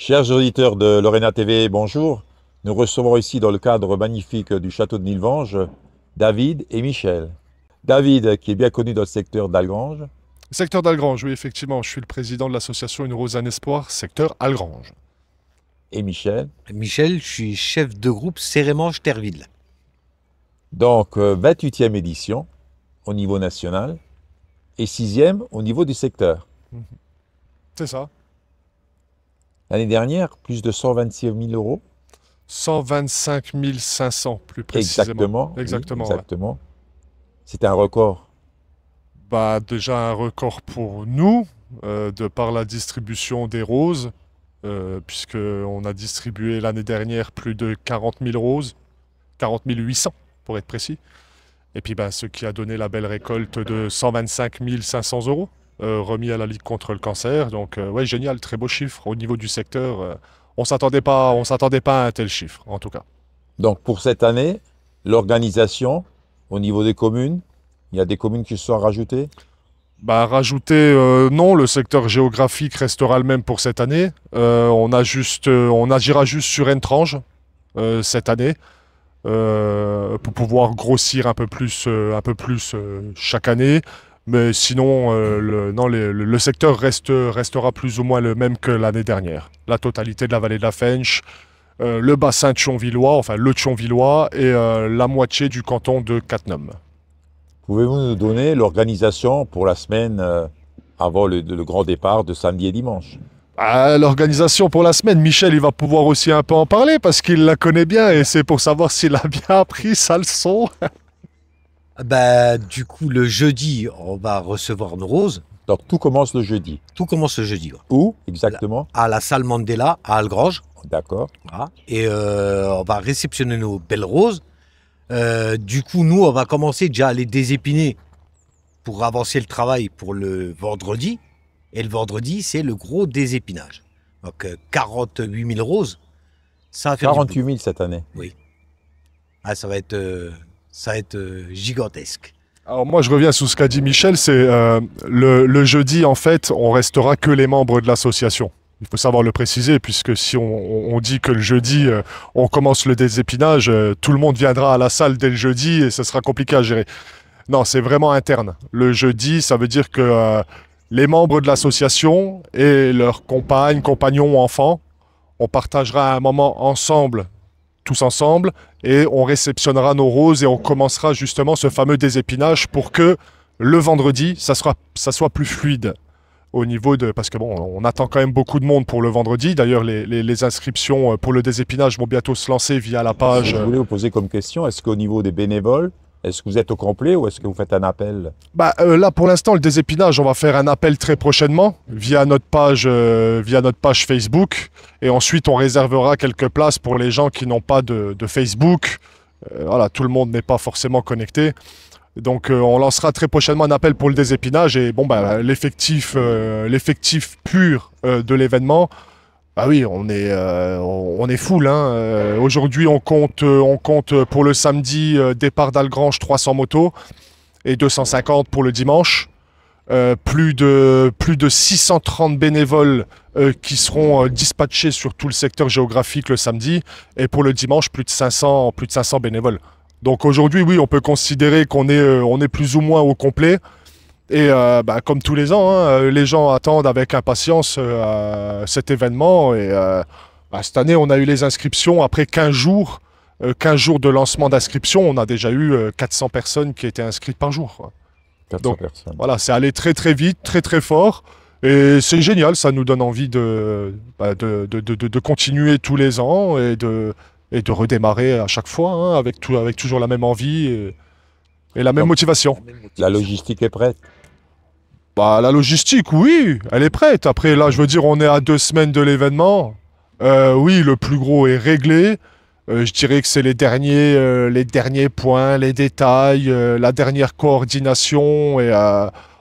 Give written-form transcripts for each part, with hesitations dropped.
Chers auditeurs de Lorena TV, bonjour. Nous recevons ici, dans le cadre magnifique du château de Nilvange, David et Michel. David, qui est bien connu dans le secteur d'Algrange, Secteur d'Algrange, oui, effectivement. Je suis le président de l'association Une Rose, un Espoir, secteur Algrange. et Michel. Michel, je suis chef de groupe Cérémange-Terville. Donc, 28e édition au niveau national et 6e au niveau du secteur. C'est ça. L'année dernière, plus de 126 000 euros. 125 500, plus précisément. Exactement. oui, Exactement, ouais. exactement. C'était un record. Bah, déjà un record pour nous, de par la distribution des roses, puisqu'on a distribué l'année dernière plus de 40 000 roses, 40 800 pour être précis. Et puis bah, ce qui a donné la belle récolte de 125 500 euros, remis à la Ligue contre le cancer. Donc ouais, génial, très beau chiffre. Au niveau du secteur, on s'attendait pas à un tel chiffre, en tout cas. Donc, pour cette année, l'organisation au niveau des communes, il y a des communes qui se sont rajoutées. Bah, rajouter, non, le secteur géographique restera le même pour cette année. On agira juste sur Entrange cette année pour pouvoir grossir un peu plus chaque année. Mais sinon, non, le secteur restera plus ou moins le même que l'année dernière. La totalité de la vallée de la Fensch, le bassin de Thionvillois, enfin le Thionvillois, et la moitié du canton de Cattenom. Pouvez-vous nous donner l'organisation pour la semaine avant le grand départ de samedi et dimanche? Ah, l'organisation pour la semaine, Michel, il va pouvoir aussi un peu en parler parce qu'il la connaît bien et c'est pour savoir s'il a bien appris sa leçon. Bah, du coup, le jeudi, on va recevoir nos roses. Donc, tout commence le jeudi. Tout commence le jeudi, ouais. Où exactement? À la salle Mandela, à Algrange. D'accord. Voilà. Et on va réceptionner nos belles roses. Du coup, nous, on va commencer déjà à les désépiner pour avancer le travail pour le vendredi. Et le vendredi, c'est le gros désépinage. Donc, 48 000 roses. Ça va faire 48 000 cette année. Oui. Ah, ça va être gigantesque. Alors moi, je reviens sur ce qu'a dit Michel, c'est le jeudi, en fait, on restera que les membres de l'association. Il faut savoir le préciser, puisque si on dit que le jeudi, on commence le désépinage, tout le monde viendra à la salle dès le jeudi et ce sera compliqué à gérer. Non, c'est vraiment interne. Le jeudi, ça veut dire que les membres de l'association et leurs compagnes, compagnons ou enfants, on partagera un moment ensemble, tous ensemble, et on réceptionnera nos roses et on commencera justement ce fameux désépinage pour que le vendredi, ça soit plus fluide. Au niveau de... Parce que bon, on attend quand même beaucoup de monde pour le vendredi. D'ailleurs, les inscriptions pour le désépinage vont bientôt se lancer via la page. Je voulais vous poser comme question, est-ce qu'au niveau des bénévoles, est-ce que vous êtes au complet ou est-ce que vous faites un appel? Bah, là, pour l'instant, le désépinage, on va faire un appel très prochainement via notre page Facebook. Et ensuite, on réservera quelques places pour les gens qui n'ont pas de Facebook. Voilà, tout le monde n'est pas forcément connecté. Donc on lancera très prochainement un appel pour le désépinage et bon bah l'effectif pur de l'événement, bah oui on est full hein. Aujourd'hui on compte pour le samedi départ d'Algrange 300 motos et 250 pour le dimanche. Plus de 630 bénévoles qui seront dispatchés sur tout le secteur géographique le samedi et pour le dimanche plus de 500 bénévoles. Donc aujourd'hui, oui, on peut considérer qu'on est plus ou moins au complet. Et bah, comme tous les ans, hein, les gens attendent avec impatience cet événement. Et bah, cette année, on a eu les inscriptions après 15 jours. 15 jours de lancement d'inscription, on a déjà eu 400 personnes qui étaient inscrites par jour, quoi. 400 Donc, personnes. Voilà, c'est allé très très vite, très très fort. Et c'est génial, ça nous donne envie de continuer tous les ans et de redémarrer à chaque fois, hein, avec toujours la même envie et la même Donc, motivation. La logistique est prête. Bah, la logistique, oui, elle est prête. Après, là, je veux dire, on est à 2 semaines de l'événement. Oui, le plus gros est réglé. Je dirais que c'est les derniers points, les détails, la dernière coordination et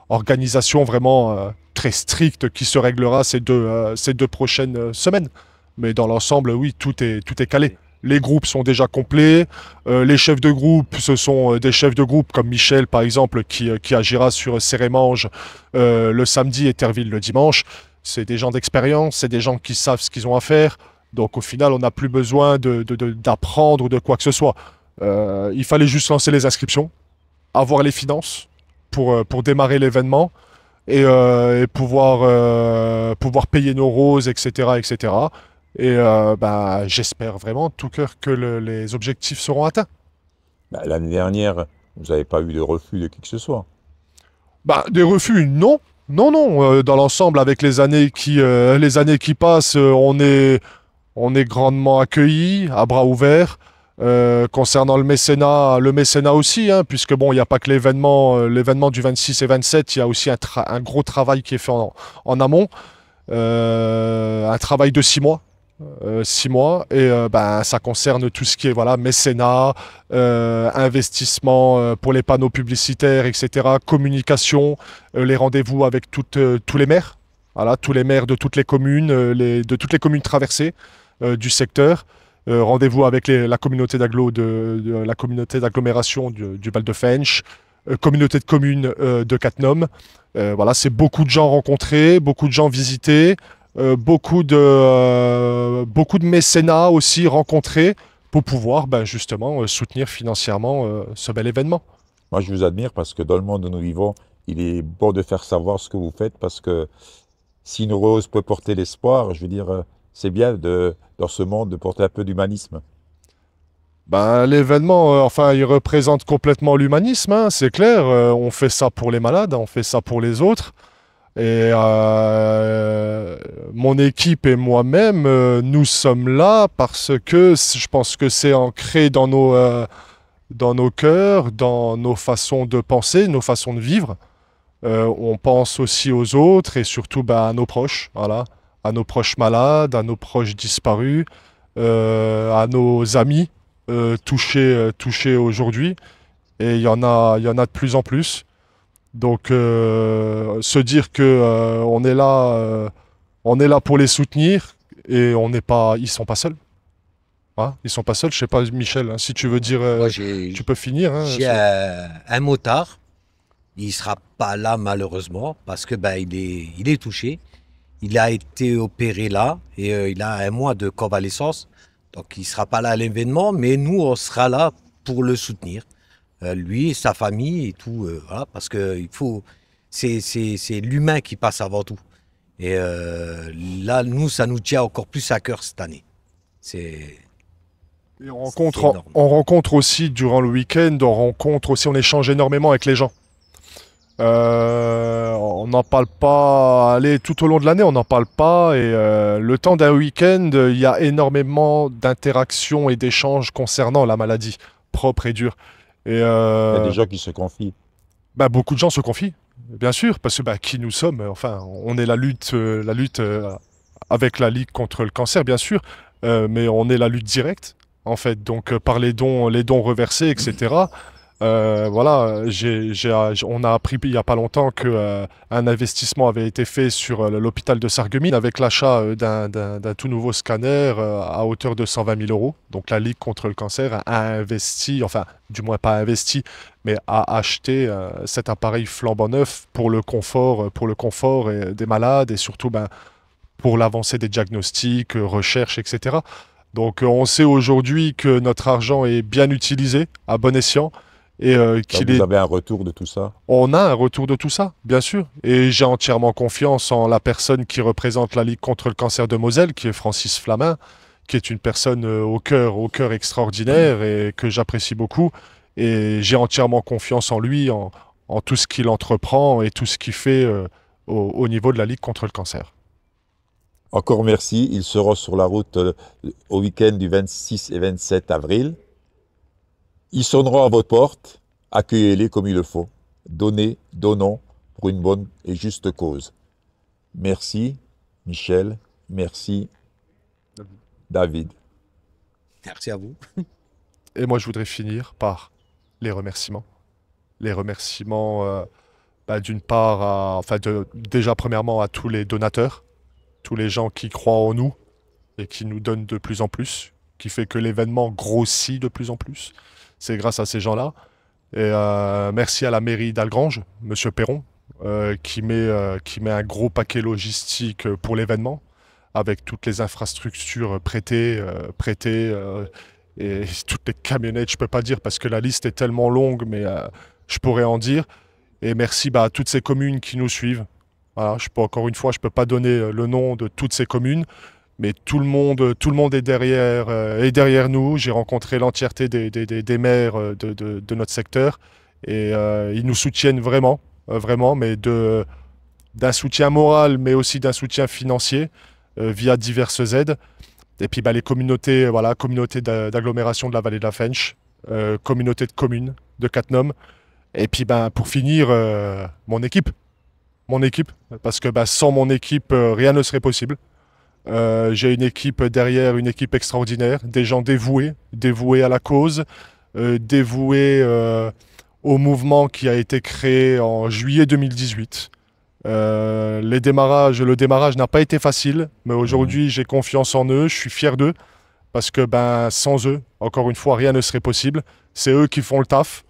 organisation vraiment très stricte qui se réglera ces deux prochaines semaines. Mais dans l'ensemble, oui, tout est calé. Les groupes sont déjà complets. Les chefs de groupe, ce sont des chefs de groupe comme Michel, par exemple, qui agira sur Cérémange le samedi et Terville le dimanche. C'est des gens d'expérience, c'est des gens qui savent ce qu'ils ont à faire. Donc au final, on n'a plus besoin d'apprendre ou de quoi que ce soit. Il fallait juste lancer les inscriptions, avoir les finances pour démarrer l'événement et pouvoir payer nos roses, etc., etc. Et bah, j'espère vraiment de tout cœur que les objectifs seront atteints. Bah, l'année dernière, vous n'avez pas eu de refus de qui que ce soit. Bah, des refus, non. Non, non. Dans l'ensemble, avec les années qui passent, on est grandement accueillis, à bras ouverts. Concernant le mécénat aussi, hein, puisque bon, il n'y a pas que l'événement du 26 et 27, il y a aussi un gros travail qui est fait en amont, un travail de 6 mois. 6 mois et ben, ça concerne tout ce qui est voilà, mécénat, investissement pour les panneaux publicitaires, etc., communication, les rendez-vous avec tous les maires, voilà, tous les maires de toutes les communes, de toutes les communes traversées du secteur. Rendez-vous avec la communauté la communauté d'agglomération du Val de Fensch, communauté de communes de Cattenom. Voilà, c'est beaucoup de gens rencontrés, beaucoup de gens visités, beaucoup de mécénats aussi rencontrés pour pouvoir ben, justement soutenir financièrement ce bel événement. Moi, je vous admire parce que dans le monde où nous vivons, il est bon de faire savoir ce que vous faites parce que si une rose peut porter l'espoir, je veux dire, c'est bien dans ce monde de porter un peu d'humanisme. Ben, l'événement, enfin, il représente complètement l'humanisme, hein, c'est clair. On fait ça pour les malades, on fait ça pour les autres. Et mon équipe et moi-même, nous sommes là parce que je pense que c'est ancré dans nos cœurs, dans nos façons de penser, nos façons de vivre. On pense aussi aux autres et surtout bah, à nos proches, voilà, à nos proches malades, à nos proches disparus, à nos amis touchés aujourd'hui. Et il y en a de plus en plus. Donc se dire que on est là pour les soutenir et ils sont pas seuls. Hein, ils sont pas seuls. Je sais pas, Michel, hein, si tu veux dire, Moi, tu peux finir. Hein, j'ai un motard. Il sera pas là malheureusement parce que ben, il est touché. Il a été opéré là et il a 1 mois de convalescence. Donc il sera pas là à l'événement, mais nous on sera là pour le soutenir. Lui, sa famille et tout, voilà, parce que c'est l'humain qui passe avant tout. Et là, nous, ça nous tient encore plus à cœur cette année. C'est on rencontre aussi durant le week-end, on échange énormément avec les gens. On n'en parle pas, allez, tout au long de l'année, on n'en parle pas. Et le temps d'un week-end, il y a énormément d'interactions et d'échanges concernant la maladie propre et dure. Et Il y a des gens qui se confient. bah, beaucoup de gens se confient, bien sûr, parce que bah, qui nous sommes, enfin, on est la lutte avec la Ligue contre le cancer, bien sûr, mais on est la lutte directe, en fait, donc par les dons reversés, etc. Voilà, on a appris il n'y a pas longtemps que un investissement avait été fait sur l'hôpital de Sarreguemines avec l'achat d'un tout nouveau scanner à hauteur de 120 000 euros. Donc la Ligue contre le cancer a investi, enfin du moins pas investi, mais a acheté cet appareil flambant neuf pour le confort des malades et surtout ben, pour l'avancée des diagnostics, recherches, etc. Donc on sait aujourd'hui que notre argent est bien utilisé, à bon escient. Et Vous avez un retour de tout ça? on a un retour de tout ça, bien sûr. Et j'ai entièrement confiance en la personne qui représente la Ligue contre le cancer de Moselle, qui est Francis Flamin, qui est une personne au cœur extraordinaire et que j'apprécie beaucoup. Et j'ai entièrement confiance en lui, en tout ce qu'il entreprend et tout ce qu'il fait au niveau de la Ligue contre le cancer. Encore merci. Ils seront sur la route au week-end du 26 et 27 avril. Ils sonneront à votre porte, accueillez-les comme il le faut. Donnez, donnons pour une bonne et juste cause. Merci, Michel. Merci, David. Merci à vous. Et moi, je voudrais finir par les remerciements. Les remerciements, bah, d'une part, déjà premièrement à tous les donateurs, tous les gens qui croient en nous et qui nous donnent de plus en plus, qui fait que l'événement grossit de plus en plus. C'est grâce à ces gens-là. Et merci à la mairie d'Algrange, Monsieur Perron, qui met un gros paquet logistique pour l'événement, avec toutes les infrastructures prêtées et toutes les camionnettes, je peux pas dire parce que la liste est tellement longue, mais je pourrais en dire. Et merci à toutes ces communes qui nous suivent. Voilà, encore une fois, je peux pas donner le nom de toutes ces communes, mais tout le monde est derrière nous. J'ai rencontré l'entièreté des maires de notre secteur et ils nous soutiennent vraiment, mais d'un soutien moral, mais aussi d'un soutien financier via diverses aides. Et puis les communautés, voilà, communauté d'agglomération de la vallée de la Fensch, communauté de communes de Cattenom. Et puis pour finir, mon équipe. Parce que sans mon équipe, rien ne serait possible. J'ai une équipe derrière, une équipe extraordinaire, des gens dévoués à la cause, dévoués au mouvement qui a été créé en juillet 2018. Le démarrage n'a pas été facile, mais aujourd'hui j'ai confiance en eux, je suis fier d'eux, parce que sans eux, encore une fois, rien ne serait possible. C'est eux qui font le taf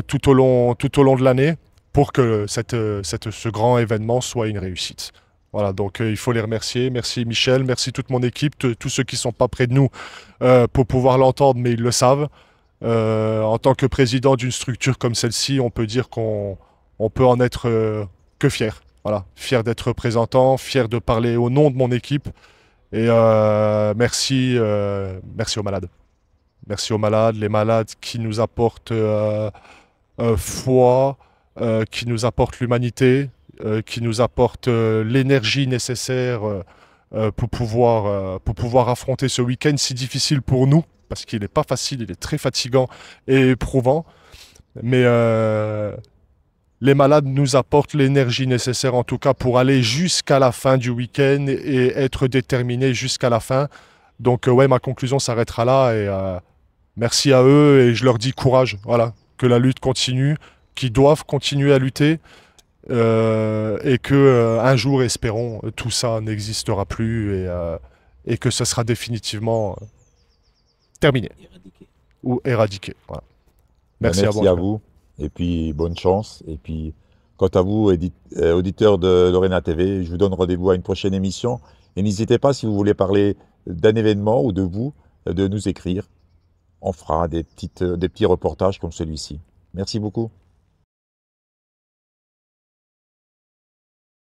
tout au long de l'année pour que ce grand événement soit une réussite. Voilà, donc il faut les remercier. Merci Michel, merci toute mon équipe, tous ceux qui ne sont pas près de nous pour pouvoir l'entendre, mais ils le savent. En tant que président d'une structure comme celle-ci, on peut dire qu'on peut en être que fier. Voilà, fier d'être représentant, fier de parler au nom de mon équipe. Et merci aux malades. Merci aux malades, les malades qui nous apportent foi, qui nous apportent l'humanité, qui nous apportent l'énergie nécessaire pour pouvoir affronter ce week-end si difficile pour nous, parce qu'il n'est pas facile, il est très fatigant et éprouvant. Mais les malades nous apportent l'énergie nécessaire, en tout cas, pour aller jusqu'à la fin du week-end et être déterminés jusqu'à la fin. Donc, ma conclusion s'arrêtera là. Et merci à eux et je leur dis courage. Voilà, que la lutte continue, qu'ils doivent continuer à lutter et que un jour, espérons, tout ça n'existera plus et que ce sera définitivement terminé ou éradiqué. Voilà. Merci à vous. Et puis, bonne chance. Et puis, quant à vous, auditeurs de Lorena TV, je vous donne rendez-vous à une prochaine émission. Et n'hésitez pas, si vous voulez parler d'un événement ou de vous, de nous écrire. On fera des petits reportages comme celui-ci. Merci beaucoup.